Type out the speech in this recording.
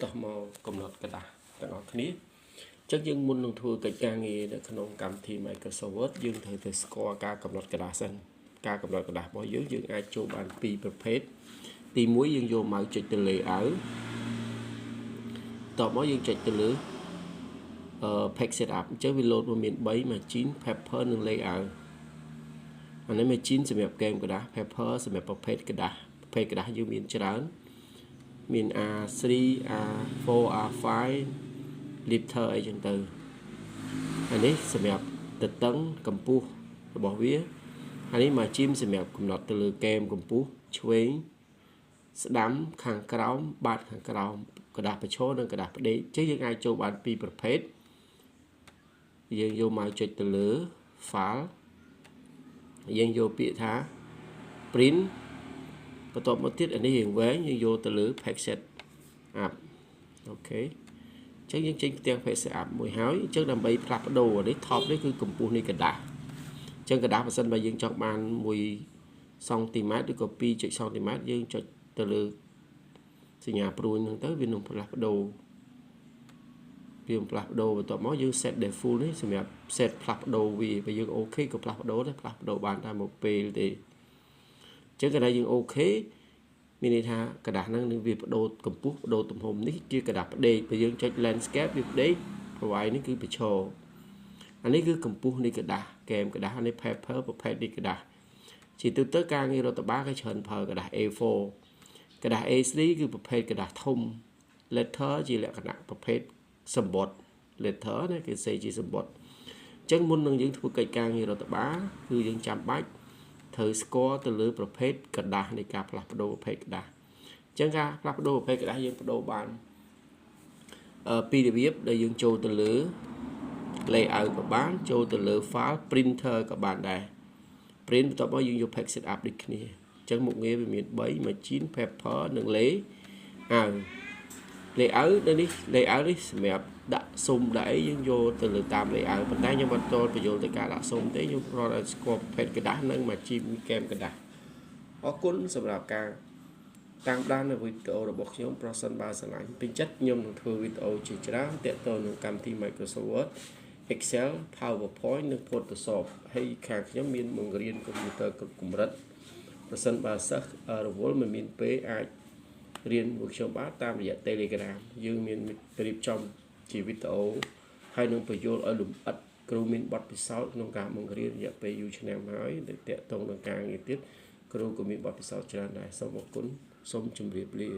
តោះមកកំណត់กระดาษទាំងអស់គ្នាចឹងយើងមុននឹងធ្វើកិច្ចការងារនៅក្នុងកម្មវិធី Microsoft Word យើងត្រូវតែស្គាល់ការកំណត់กระดาษសិនការកំណត់กระดาษរបស់យើងអាចចូលបានពីរប្រភេទទី1យើងយកមកចុចទៅលើ Layout តបមកយើងចុចទៅលើPage Setup អញ្ចឹងវាលោតមកមាន3 Margin Paper និង Layout អានេះ Margin សម្រាប់ Game กระดาษ Paper សម្រាប់ប្រភេទกระดาษយើងមានច្រើនមាន A3 A4 A5 liter អីចឹងទៅអានេះសម្រាប់តឹងកម្ពស់របស់វាអានេះ margin សម្រាប់កំណត់ទៅលើកែមកម្ពស់ឆ្វេងស្ដាំខាងក្រោមបាតខាងក្រោមกระดาษប្រឈរនិងกระดาษផ្ដេកចឹងយើងអាចចូលបានពីរប្រភេទយើងយកមកចុចទៅលើ file យើងយកពាក្យថា print បន្ទាប់មកទៀតអានេះយើងវែងយើងយកទៅលើ page set up អូខេអញ្ចឹងយើងចេញផ្ទាំង page set up មួយហើយអញ្ចឹងដើម្បីផ្លាស់ប្ដូរនេះ top នេះគឺកម្ពស់នៃกระดาษអញ្ចឹងกระดาษបើសិនបើយើងចង់បាន1សង់ទីម៉ែត្រឬក៏2.សង់ទីម៉ែត្រយើងចុចទៅលើសញ្ញាព្រួយហ្នឹងទៅវានឹងផ្លាស់ប្ដូរបន្ទាប់មកយើង set default នេះសម្រាប់ set ផ្លាស់ប្ដូរវាបើយើងអូខេក៏ផ្លាស់ប្ដូរដែរផ្លាស់ប្ដូរបានតែមួយពេលទេអញ្ចឹងកណ្ដាលយើងអូខេមានន័យថាกระดาษហ្នឹងនឹងវាបដូរកម្ពស់បដូរទំហំនេះជាกระดาษផ្ដេកបើយើងចុច landscape វាផ្ដេកប្រវាយនេះគឺប្រឈរអានេះគឺកម្ពស់នៃกระดาษកែមកระดาษនេះ paper ប្រភេទនៃกระดาษជាទូទៅការងាររដ្ឋបាលគេច្រើនប្រើกระดาษ A4 กระดาษ A3 គឺប្រភេទกระดาษធំ letter ជាលក្ខណៈប្រភេទសម្បត្តិ letter ណាគេសេជាសម្បត្តិអញ្ចឹងមុននឹងយើងធ្វើកិច្ចការងាររដ្ឋបាលគឺយើងចាំបាច់ត្រូវស្គាល់ទៅលើប្រភេទกระดาษនៃការផ្លាស់ប្ដូរប្រភេទกระดาษអញ្ចឹងការផ្លាស់ប្ដូរប្រភេទกระดาษយើងបដូរបានពីរបៀបដែលយើងចូលទៅលើ layout ក៏បានចូលទៅលើ file printer ក៏បានដែរ print បន្ទាប់មកយើងយក page setup ដូចគ្នាអញ្ចឹងមុខងារវាមាន3 margin paper និង layout នេះសម្រាប់ដាក់ស៊ុំដាក់អីយើងយកទៅលើតាម layout ប៉ុន្តែខ្ញុំអត់តល់បញ្យល់ទៅការដាក់ស៊ុំទេខ្ញុំគ្រាន់តែស្គាល់ប្រភេទกระดาษនិង margin កែមកระดาษអរគុណសម្រាប់ការតាមដាននៅវីដេអូរបស់ខ្ញុំប្រសិនបើស្រឡាញ់ពេញចិត្តខ្ញុំនឹងធ្វើវីដេអូជាច្រើនទាក់ទងនឹងកម្មវិធី Microsoft Word Excel PowerPoint និង Photoshop ហើយខាងខ្ញុំមានបង្រៀនកុំព្យូទ័រគ្រប់កម្រិតប្រសិនបើសិស្សរវល់មិនមានពេលអាចរៀនមួយខ្ញុំបានតាមរយៈ Telegram យើងមានរៀបចំជាវីដេអូហើយនឹងបញ្យល់ឲ្យលម្អិតគ្រូមានបទពិសោធន៍ក្នុងការបង្រៀនរយៈពេលយូរឆ្នាំហើយទាក់ទងនឹងការងារទៀតគ្រូក៏មានបទពិសោធន៍ច្រើនដែរសូមអរគុណសូមជម្រាបលា